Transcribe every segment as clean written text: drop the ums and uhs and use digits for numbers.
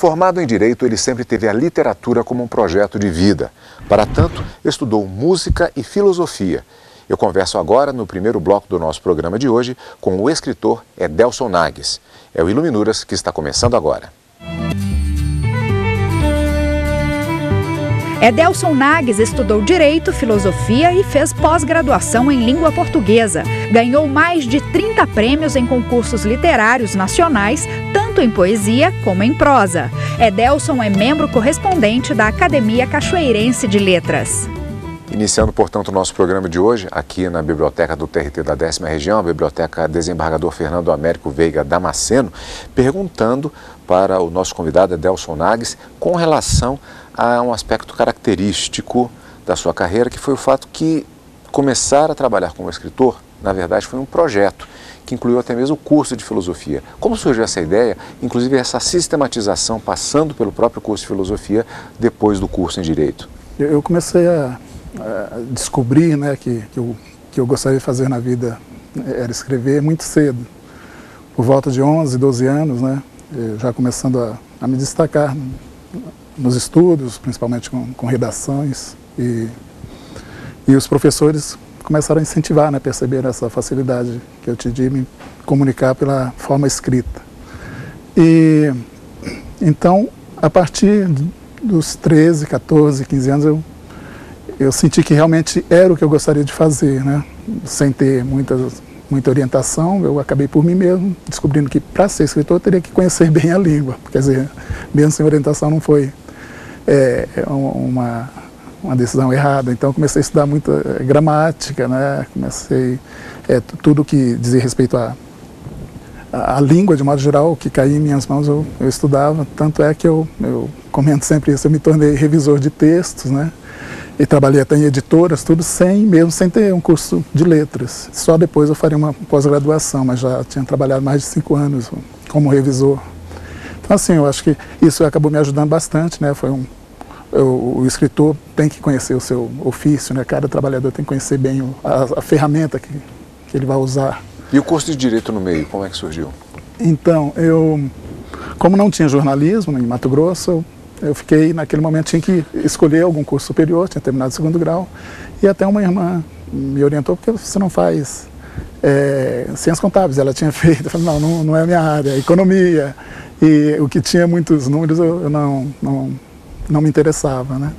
Formado em Direito, ele sempre teve a literatura como um projeto de vida. Para tanto, estudou música e filosofia. Eu converso agora, no primeiro bloco do nosso programa de hoje, com o escritor Edelson Nagues. É o Iluminuras que está começando agora. Edelson Nagues estudou Direito, Filosofia e fez pós-graduação em Língua Portuguesa. Ganhou mais de 30 prêmios em concursos literários nacionais, tanto em poesia como em prosa. Edelson é membro correspondente da Academia Cachoeirense de Letras. Iniciando, portanto, o nosso programa de hoje, aqui na Biblioteca do TRT da 10ª Região, a Biblioteca Desembargador Fernando Américo Veiga Damasceno, perguntando para o nosso convidado Edelson Nagues com relação a um aspecto característico da sua carreira, que foi o fato que começar a trabalhar como escritor, na verdade, foi um projeto que incluiu até mesmo o curso de filosofia. Como surgiu essa ideia, inclusive essa sistematização, passando pelo próprio curso de filosofia, depois do curso em Direito? Eu comecei a descobrir, né, que eu gostaria de fazer na vida era escrever muito cedo, por volta de 11, 12 anos, né, já começando a me destacar nos estudos, principalmente com redações, e os professores começaram a incentivar, né, perceber essa facilidade que eu tinha de me comunicar pela forma escrita. E então, a partir dos 13, 14, 15 anos, eu senti que realmente era o que eu gostaria de fazer, né? Sem ter muita orientação, eu acabei por mim mesmo descobrindo que para ser escritor eu teria que conhecer bem a língua. Quer dizer, mesmo sem orientação não foi uma decisão errada. Então eu comecei a estudar muita gramática, né? Comecei tudo que dizia respeito à língua de modo geral, que caía em minhas mãos eu estudava. Tanto é que eu comento sempre isso, eu me tornei revisor de textos, né? E trabalhei até em editoras, tudo mesmo sem ter um curso de letras. Só depois eu faria uma pós-graduação, mas já tinha trabalhado mais de 5 anos como revisor. Então assim, eu acho que isso acabou me ajudando bastante, né? O escritor tem que conhecer o seu ofício, né? Cada trabalhador tem que conhecer bem a ferramenta que ele vai usar. E o curso de Direito no meio, como é que surgiu? Então, como não tinha jornalismo em Mato Grosso, eu fiquei, naquele momento, tinha que escolher algum curso superior, tinha terminado o 2º grau, e até uma irmã me orientou, porque você não faz ciências contábeis, ela tinha feito, eu falei, não é a minha área, é economia, e o que tinha muitos números eu não me interessava, né?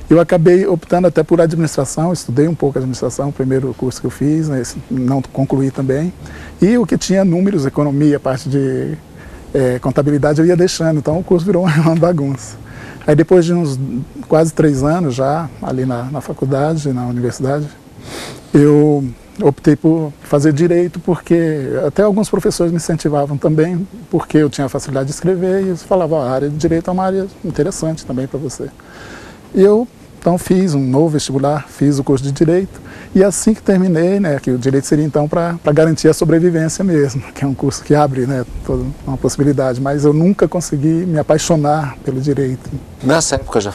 Eu acabei optando até por administração, estudei um pouco administração, o primeiro curso que eu fiz, né, não concluí também, e o que tinha números, economia, parte de contabilidade eu ia deixando, então o curso virou uma bagunça. Aí depois de uns quase 3 anos já, ali na faculdade, na universidade, eu optei por fazer Direito, porque até alguns professores me incentivavam também, porque eu tinha facilidade de escrever, e eles falavam, a área de Direito é uma área interessante também para você. E eu, então, fiz um novo vestibular, fiz o curso de Direito, e assim que terminei, né, que o Direito seria então para garantir a sobrevivência mesmo, que é um curso que abre, né, toda uma possibilidade, mas eu nunca consegui me apaixonar pelo Direito. Nessa época já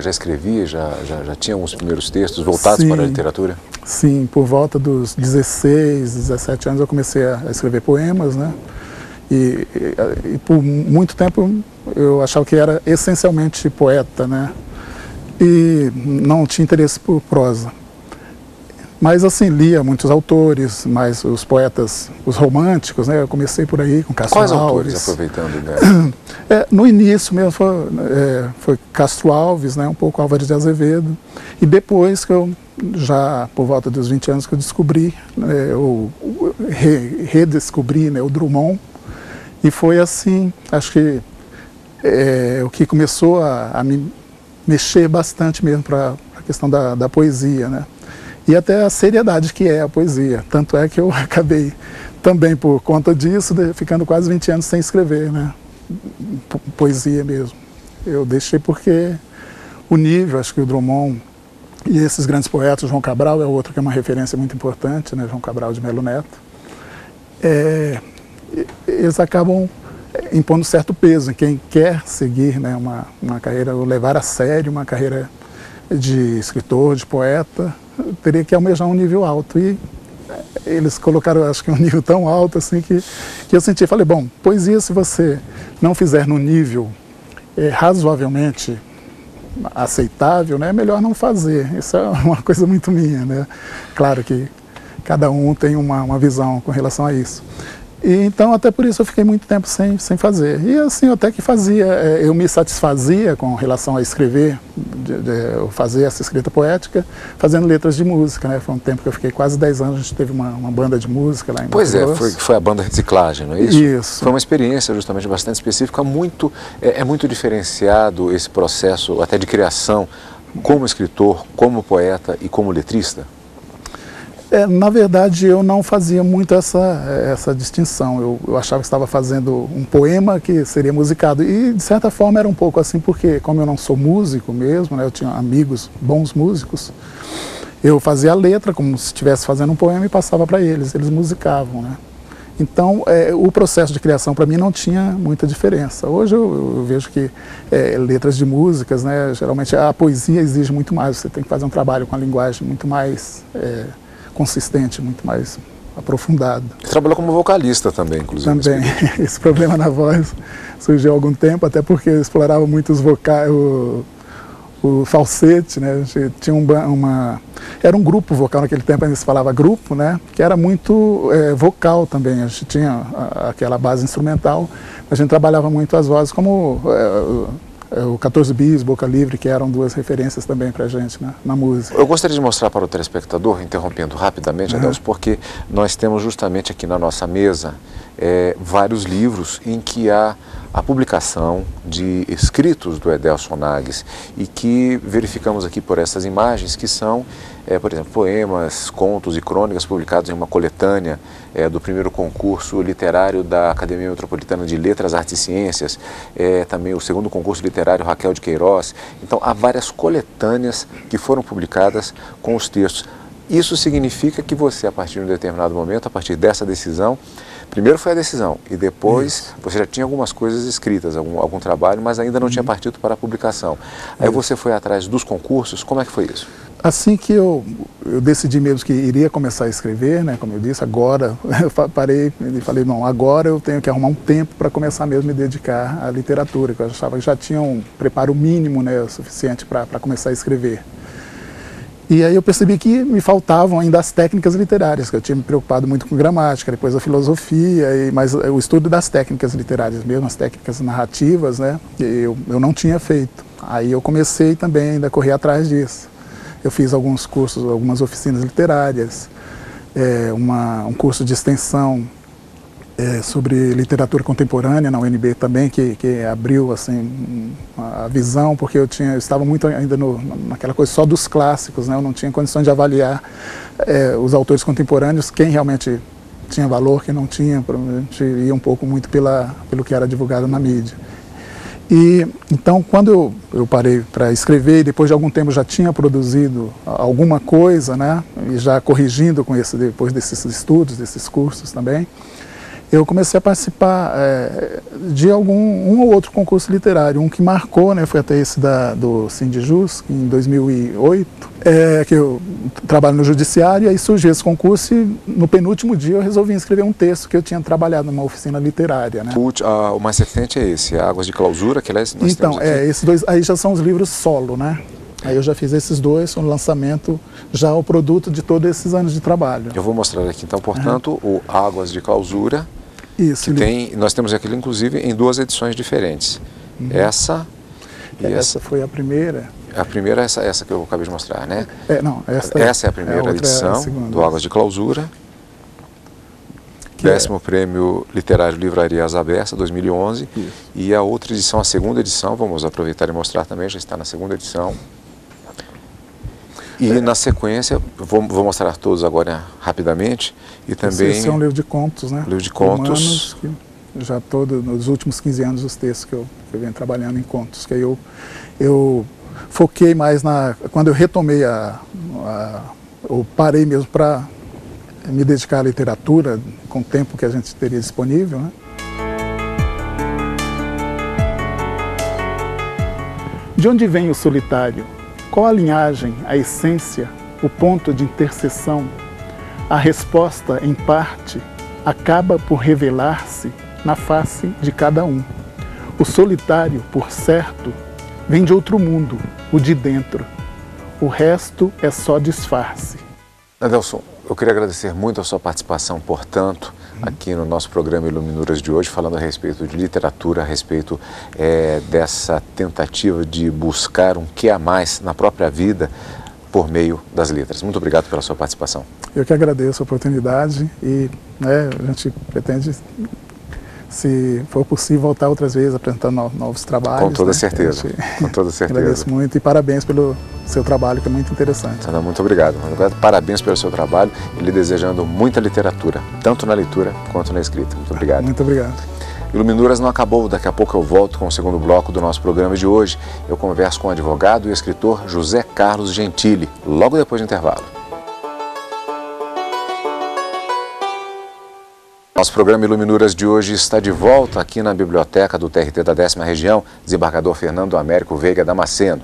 escrevia, já tinha uns primeiros textos voltados para a literatura? Sim, por volta dos 16, 17 anos eu comecei a escrever poemas, né, e por muito tempo eu achava que era essencialmente poeta, né, e não tinha interesse por prosa. Mas assim, lia muitos autores, mas os poetas, os românticos, né? Eu comecei por aí com Castro Alves. Quais autores, aproveitando, né? No início mesmo foi Castro Alves, né? Um pouco Álvares de Azevedo. E depois que eu, já por volta dos 20 anos, que eu descobri, eu redescobri, né, o Drummond. E foi assim, acho que o que começou a me mexer bastante mesmo para a questão da poesia, né? E até a seriedade que é a poesia. Tanto é que eu acabei também, por conta disso, ficando quase 20 anos sem escrever, né? Poesia mesmo. Eu deixei porque o nível, acho que o Drummond e esses grandes poetas, João Cabral é outro que é uma referência muito importante, né? João Cabral de Melo Neto, eles acabam impondo certo peso em quem quer seguir, né, uma carreira, ou levar a sério uma carreira de escritor, de poeta, teria que almejar um nível alto. E eles colocaram, acho que um nível tão alto assim que eu senti, falei, bom, poesia, se você não fizer no nível razoavelmente aceitável, né, é melhor não fazer. Isso é uma coisa muito minha, né? Claro que cada um tem uma visão com relação a isso. E, então, até por isso eu fiquei muito tempo sem fazer. E assim, eu até que fazia, eu me satisfazia com relação a escrever, eu fazer essa escrita poética, fazendo letras de música, né? Foi um tempo que eu fiquei quase 10 anos, a gente teve uma banda de música lá em Pois é, foi a banda Reciclagem, não é isso? Isso. Foi uma experiência justamente bastante específica, é muito diferenciado esse processo até de criação como escritor, como poeta e como letrista? Na verdade, eu não fazia muito essa distinção. Eu achava que estava fazendo um poema que seria musicado. E, de certa forma, era um pouco assim, porque, como eu não sou músico mesmo, né, eu tinha amigos, bons músicos, eu fazia a letra como se estivesse fazendo um poema e passava para eles musicavam, né? Então, o processo de criação, para mim, não tinha muita diferença. Hoje eu vejo que letras de músicas, né, geralmente a poesia exige muito mais. Você tem que fazer um trabalho com a linguagem muito mais consistente, muito mais aprofundado. Você trabalhou como vocalista também, inclusive. Também. Esse problema na voz surgiu há algum tempo, até porque eu explorava muito os vocais, o falsete, né? Tinha era um grupo vocal, naquele tempo ainda se falava grupo, né? Que era muito vocal também. A gente tinha aquela base instrumental, a gente trabalhava muito as vozes, como o 14 Bis, Boca Livre, que eram duas referências também para a gente, né, na música. Eu gostaria de mostrar para o telespectador, interrompendo rapidamente, Adelso, porque nós temos justamente aqui na nossa mesa vários livros em que há a publicação de escritos do Edelson Nagues e que verificamos aqui por essas imagens que são, por exemplo, poemas, contos e crônicas publicados em uma coletânea do primeiro concurso literário da Academia Metropolitana de Letras, Artes e Ciências, também o segundo concurso literário Raquel de Queiroz. Então, há várias coletâneas que foram publicadas com os textos. Isso significa que você, a partir de um determinado momento, a partir dessa decisão, primeiro foi a decisão e depois você já tinha algumas coisas escritas, algum trabalho, mas ainda não tinha partido para a publicação. Aí você foi atrás dos concursos, como é que foi isso? Assim que eu decidi mesmo que iria começar a escrever, né, como eu disse, agora eu parei e falei, não, agora eu tenho que arrumar um tempo para começar mesmo a me dedicar à literatura, que eu achava que já tinha um preparo mínimo, né, o suficiente para começar a escrever. E aí eu percebi que me faltavam ainda as técnicas literárias, que eu tinha me preocupado muito com gramática, depois a filosofia, mas o estudo das técnicas literárias mesmo, as técnicas narrativas, né, eu não tinha feito. Aí eu comecei também ainda a correr atrás disso. Eu fiz alguns cursos, algumas oficinas literárias, um curso de extensão sobre literatura contemporânea na UNB também, que abriu assim, a visão, porque eu estava muito ainda naquela coisa só dos clássicos, né? Eu não tinha condições de avaliar os autores contemporâneos, quem realmente tinha valor, quem não tinha, a gente ia um pouco muito pelo que era divulgado na mídia. E então, quando eu parei para escrever, e depois de algum tempo já tinha produzido alguma coisa, né, e já corrigindo depois desses estudos, desses cursos também, eu comecei a participar de um ou outro concurso literário. Um que marcou, né, foi até esse do Sindjus, em 2008, que eu trabalho no judiciário, e aí surgiu esse concurso e no penúltimo dia eu resolvi escrever um texto que eu tinha trabalhado numa oficina literária, né? O mais recente é esse, Águas de Clausura, que aliás nós temos aqui. Esses dois aí já são os livros solo, né? Aí eu já fiz esses dois, o lançamento, já o produto de todos esses anos de trabalho. Eu vou mostrar aqui então, portanto, o Águas de Clausura. Isso, nós temos aquilo, inclusive, em duas edições diferentes. Essa e essa. Foi a primeira. A primeira é essa que eu acabei de mostrar, né? Essa é a primeira edição do Águas de Clausura. 10º Prêmio Literário Livraria Asa Aberta, 2011. Isso. E a outra edição, a segunda edição, vamos aproveitar e mostrar também, já está na segunda edição. E na sequência, vou mostrar todos agora rapidamente. E também esse é um livro de contos, né? Livro de contos. Humanos, que já nos últimos 15 anos, os textos que eu venho trabalhando em contos. Que aí eu foquei mais quando eu retomei eu parei mesmo para me dedicar à literatura, com o tempo que a gente teria disponível, né? De onde vem o solitário? Qual a linhagem, a essência, o ponto de interseção? A resposta, em parte, acaba por revelar-se na face de cada um. O solitário, por certo, vem de outro mundo, o de dentro. O resto é só disfarce. Adelson, eu queria agradecer muito a sua participação, portanto, aqui no nosso programa Iluminuras de hoje, falando a respeito de literatura, a respeito dessa tentativa de buscar um que a mais na própria vida por meio das letras. Muito obrigado pela sua participação. Eu que agradeço a oportunidade e a gente pretende, se for possível, voltar outras vezes apresentando novos trabalhos. Com toda certeza, com toda certeza. Agradeço muito e parabéns pelo seu trabalho, que é muito interessante. Sandra, muito obrigado. Parabéns pelo seu trabalho e lhe desejando muita literatura, tanto na leitura quanto na escrita. Muito obrigado. Muito obrigado. Iluminuras não acabou, daqui a pouco eu volto com o segundo bloco do nosso programa de hoje. Eu converso com o advogado e escritor José Carlos Gentili, logo depois do intervalo. Nosso programa Iluminuras de hoje está de volta aqui na biblioteca do TRT da 10ª Região, desembargador Fernando Américo Veiga Damasceno.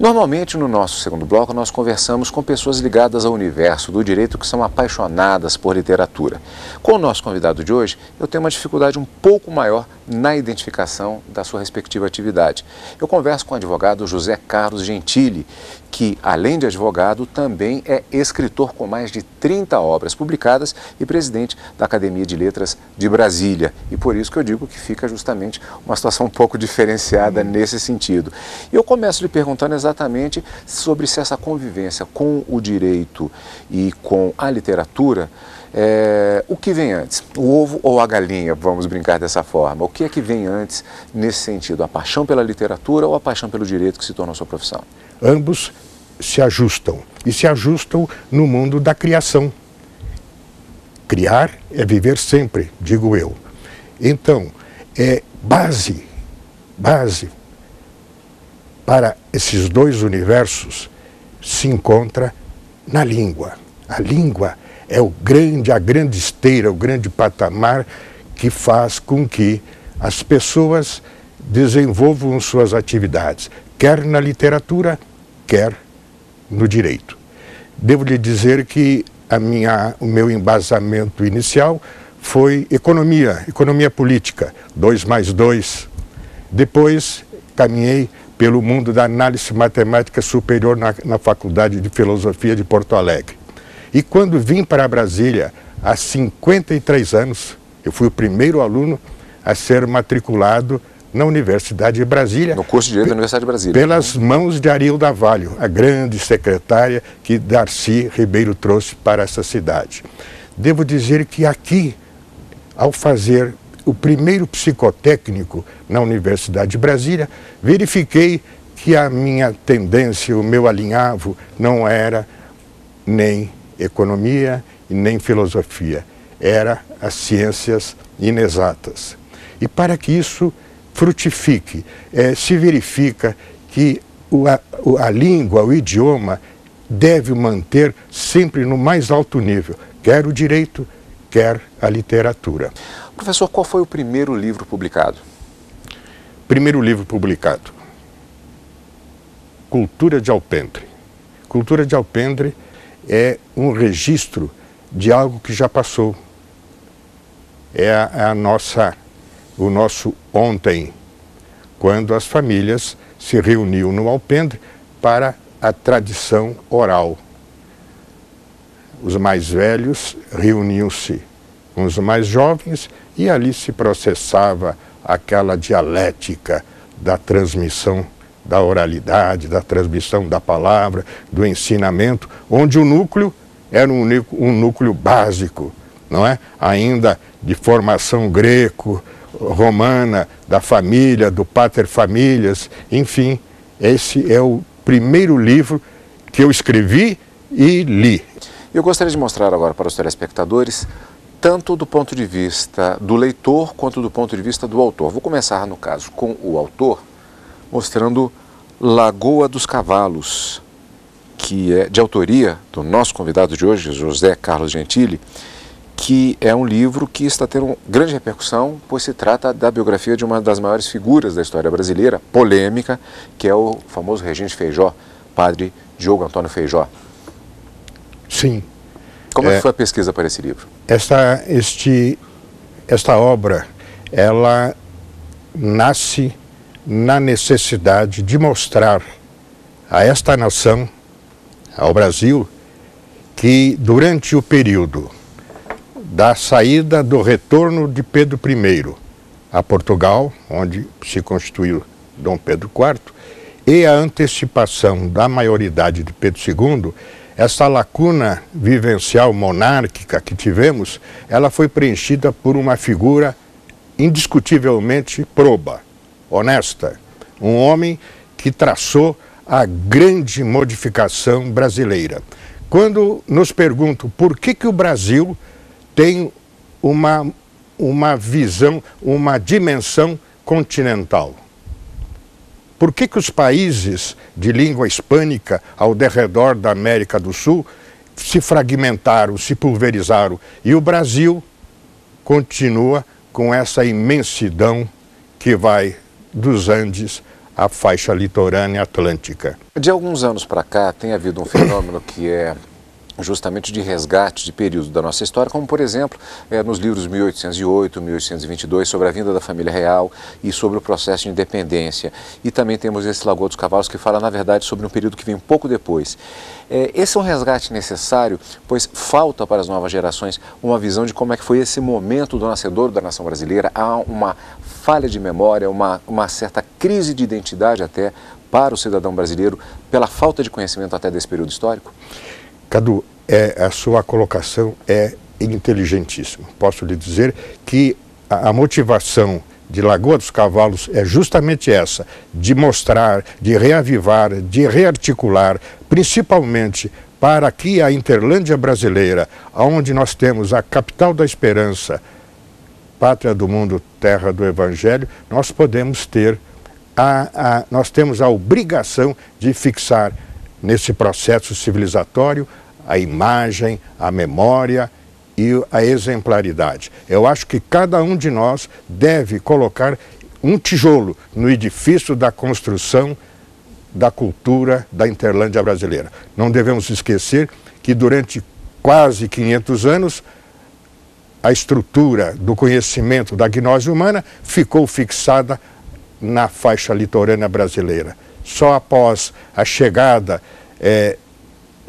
Normalmente, no nosso segundo bloco, nós conversamos com pessoas ligadas ao universo do direito que são apaixonadas por literatura. Com o nosso convidado de hoje, eu tenho uma dificuldade um pouco maior na identificação da sua respectiva atividade. Eu converso com o advogado José Carlos Gentili, que, além de advogado, também é escritor com mais de 30 obras publicadas e presidente da Academia de Letras de Brasília. E por isso que eu digo que fica justamente uma situação um pouco diferenciada nesse sentido. E eu começo lhe perguntando exatamente sobre se essa convivência com o direito e com a literatura, o que vem antes? O ovo ou a galinha, vamos brincar dessa forma. O que é que vem antes nesse sentido? A paixão pela literatura ou a paixão pelo direito que se tornou sua profissão? Ambos se ajustam, e se ajustam no mundo da criação. Criar é viver sempre, digo eu. Então, base para esses dois universos se encontra na língua. A língua é a grande esteira, o grande patamar que faz com que as pessoas desenvolvam suas atividades, quer na literatura, quer no direito. Devo lhe dizer que o meu embasamento inicial foi economia política, 2 mais 2. Depois caminhei pelo mundo da análise matemática superior na Faculdade de Filosofia de Porto Alegre. E quando vim para Brasília, há 53 anos, eu fui o primeiro aluno a ser matriculado na Universidade de Brasília. No curso de Direito da Universidade de Brasília. Pelas mãos de Arilda Valho, a grande secretária que Darcy Ribeiro trouxe para essa cidade. Devo dizer que aqui, ao fazer o primeiro psicotécnico na Universidade de Brasília, verifiquei que a minha tendência, o meu alinhavo, não era nem economia e nem filosofia, era as ciências inexatas. E para que isso frutifique, se verifica que a língua, o idioma, deve manter sempre no mais alto nível, quer o direito, quer a literatura. Professor, qual foi o primeiro livro publicado? Primeiro livro publicado, Cultura de Alpendre. Cultura de Alpendre é um registro de algo que já passou. É o nosso ontem, quando as famílias se reuniam no Alpendre para a tradição oral. Os mais velhos reuniam-se com os mais jovens e ali se processava aquela dialética da transmissão da oralidade, da transmissão da palavra, do ensinamento, onde o núcleo era um núcleo básico, não é? Ainda de formação greco-romana, da família, do pater familias, enfim, esse é o primeiro livro que eu escrevi e li. Eu gostaria de mostrar agora para os telespectadores, tanto do ponto de vista do leitor, quanto do ponto de vista do autor. Vou começar, no caso, com o autor, mostrando Lagoa dos Cavalos, que é de autoria do nosso convidado de hoje, José Carlos Gentili, que é um livro que está tendo grande repercussão, pois se trata da biografia de uma das maiores figuras da história brasileira, polêmica, que é o famoso Regente Feijó, padre Diogo Antônio Feijó. Sim. Como foi a pesquisa para esse livro? Esta obra, ela nasce na necessidade de mostrar a esta nação, ao Brasil, que durante o período da saída do retorno de Pedro I a Portugal, onde se constituiu Dom Pedro IV, e a antecipação da maioridade de Pedro II, essa lacuna vivencial monárquica que tivemos, ela foi preenchida por uma figura indiscutivelmente proba, honesta, um homem que traçou a grande modificação brasileira. Quando nos perguntam por que o Brasil tem uma visão, uma dimensão continental, por que os países de língua hispânica ao derredor da América do Sul se fragmentaram, se pulverizaram, e o Brasil continua com essa imensidão que vai dos Andes à faixa litorânea atlântica? De alguns anos para cá tem havido um fenômeno que é justamente de resgate de períodos da nossa história, como por exemplo nos livros 1808, 1822, sobre a vinda da família real e sobre o processo de independência. E também temos esse Lagoa dos Cavalos, que fala na verdade sobre um período que vem um pouco depois. Esse é um resgate necessário, pois falta para as novas gerações uma visão de como é que foi esse momento do nascedouro da nação brasileira. Há uma falha de memória, uma certa crise de identidade até para o cidadão brasileiro pela falta de conhecimento até desse período histórico? Cadu, a sua colocação é inteligentíssima. Posso lhe dizer que a motivação de Lagoa dos Cavalos é justamente essa, de mostrar, de reavivar, de rearticular, principalmente para que a Interlândia brasileira, onde nós temos a capital da esperança, pátria do mundo, terra do evangelho, nós podemos ter, nós temos a obrigação de fixar nesse processo civilizatório a imagem, a memória e a exemplaridade. Eu acho que cada um de nós deve colocar um tijolo no edifício da construção da cultura da Interlândia brasileira. Não devemos esquecer que durante quase 500 anos a estrutura do conhecimento da gnose humana ficou fixada na faixa litorânea brasileira. Só após a chegada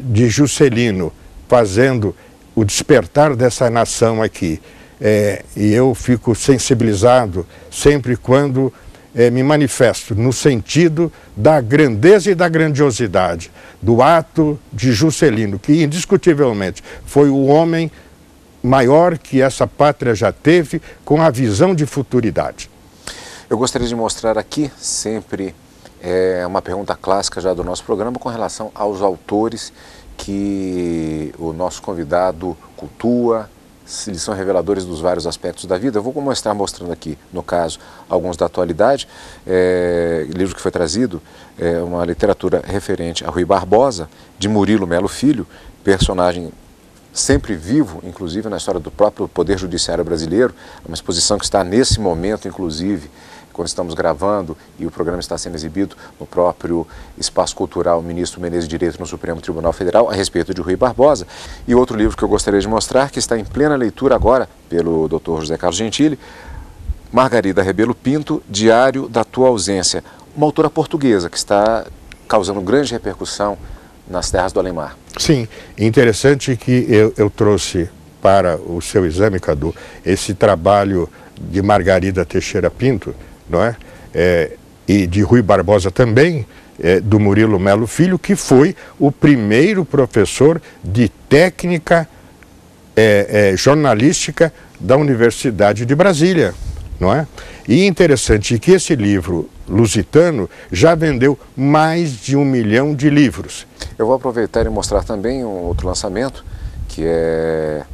de Juscelino fazendo o despertar dessa nação aqui, e eu fico sensibilizado sempre quando me manifesto no sentido da grandeza e da grandiosidade do ato de Juscelino, que indiscutivelmente foi o homem maior que essa pátria já teve, com a visão de futuridade. Eu gostaria de mostrar aqui sempre uma pergunta clássica já do nosso programa com relação aos autores que o nosso convidado cultua, eles são reveladores dos vários aspectos da vida. Eu vou mostrando aqui, no caso, alguns da atualidade. Livro que foi trazido, uma literatura referente a Rui Barbosa, de Murilo Melo Filho, personagem sempre vivo, inclusive na história do próprio Poder Judiciário brasileiro, uma exposição que está nesse momento, inclusive, quando estamos gravando e o programa está sendo exibido no próprio Espaço Cultural Ministro Menezes de Direito no Supremo Tribunal Federal, a respeito de Rui Barbosa. E outro livro que eu gostaria de mostrar, que está em plena leitura agora pelo Dr. José Carlos Gentili, Margarida Rebelo Pinto, Diário da Tua Ausência, uma autora portuguesa que está causando grande repercussão nas terras do Além-Mar. Sim, interessante que eu trouxe para o seu exame, Cadu, esse trabalho de Margarida Teixeira Pinto, não é? E de Rui Barbosa também, do Murilo Melo Filho, que foi o primeiro professor de técnica jornalística da Universidade de Brasília, não é? E interessante que esse livro lusitano já vendeu mais de 1 milhão de livros. Eu vou aproveitar e mostrar também um outro lançamento, que é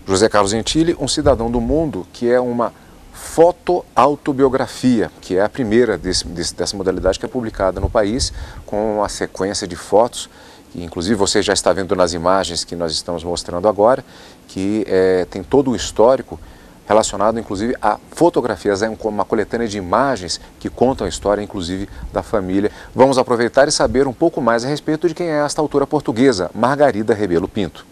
José Carlos Gentili, Um Cidadão do Mundo, que é uma fotoautobiografia, que é a primeira dessa modalidade que é publicada no país, com uma sequência de fotos, que inclusive você já está vendo nas imagens que nós estamos mostrando agora, que tem todo o histórico relacionado inclusive a fotografias, uma coletânea de imagens que contam a história inclusive da família. Vamos aproveitar e saber um pouco mais a respeito de quem é esta autora portuguesa, Margarida Rebelo Pinto.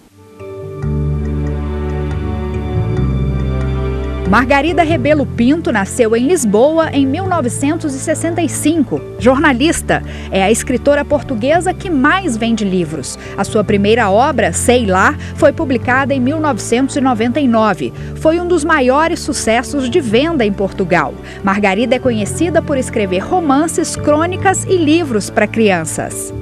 Margarida Rebelo Pinto nasceu em Lisboa em 1965. Jornalista, é a escritora portuguesa que mais vende livros. A sua primeira obra, Sei Lá, foi publicada em 1999. Foi um dos maiores sucessos de venda em Portugal. Margarida é conhecida por escrever romances, crônicas e livros para crianças.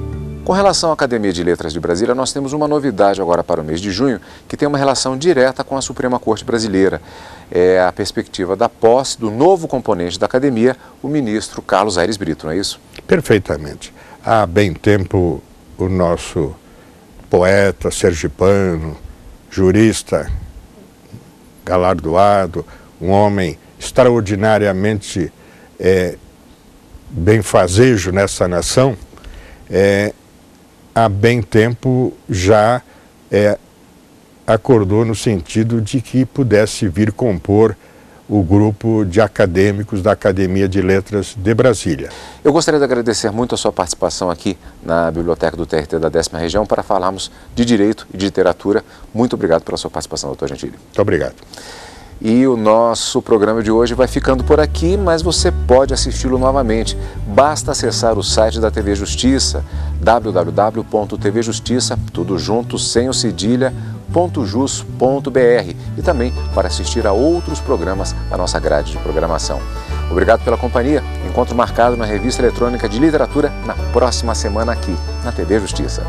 Com relação à Academia de Letras de Brasília, nós temos uma novidade agora para o mês de junho, que tem uma relação direta com a Suprema Corte Brasileira. É a perspectiva da posse do novo componente da Academia, o ministro Carlos Aires Brito, não é isso? Perfeitamente. Há bem tempo, o nosso poeta sergipano, jurista, galardoado, um homem extraordinariamente benfazejo nessa nação, há bem tempo já acordou no sentido de que pudesse vir compor o grupo de acadêmicos da Academia de Letras de Brasília. Eu gostaria de agradecer muito a sua participação aqui na Biblioteca do TRT da 10ª Região para falarmos de Direito e de Literatura. Muito obrigado pela sua participação, doutor Gentili. Muito obrigado. E o nosso programa de hoje vai ficando por aqui, mas você pode assisti-lo novamente. Basta acessar o site da TV Justiça, www.tvjustiça, tudo junto, sem o cedilha, .jus.br, e também para assistir a outros programas da nossa grade de programação. Obrigado pela companhia. Encontro marcado na Revista Eletrônica de Literatura na próxima semana aqui, na TV Justiça.